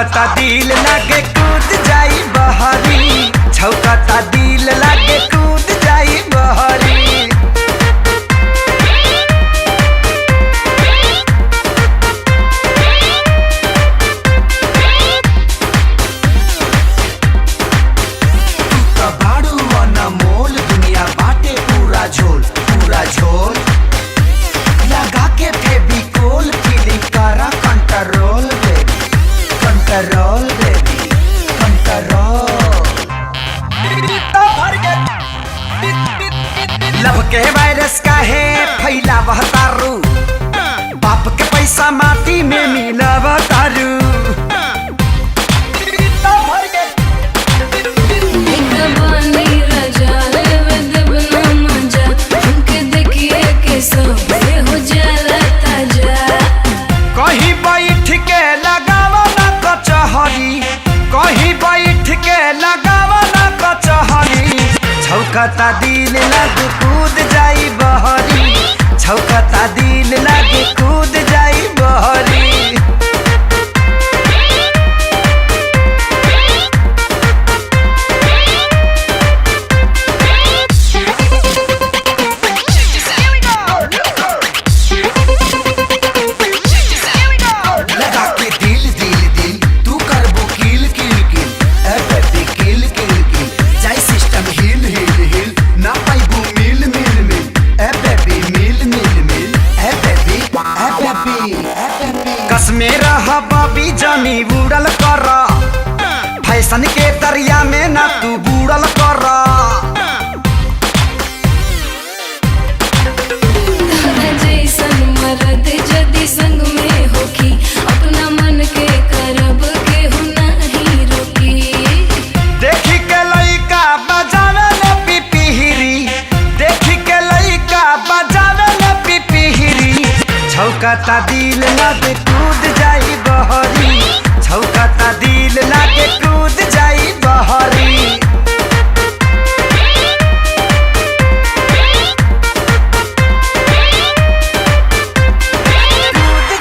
छौकता दिल लागे कूद जाई बहरी, छौकता दिल लागे कूद जाई बहरी। लब के वायरस का है फैलावह तारू, बाप के पैसा माटी में मिलाव तारू। कहीं बैठ के लगावा ना कचहरी, कहीं बैठ के लगावा ना कचहरी। छौकता दिल लागे कूद जाई बहरी, छौकता दिल लागे कूद जाई बहरी। लगा के दिल दिल दिल तू करबो किल किल किल, ए बेबी किल किल किल, जाई सिस्टम हिल हिल हिल, ना पाइबू मिल मिल मिल, ए बेबी मिल मिल मिल, ए बेबी ए बेबी ए बेबी। कसमे रह बबी जमी बुड़ल कर, फैशन के दरिया में ना तू बुड़ल कर। जैसन मरद जदी संग में होखी, अपना मन के करब केहू नहीं रोकी। देखी के लइका बजावे ले पिपिहिरी, देखी के लइका बजावे ले पिपिहिरी। छौकता दिल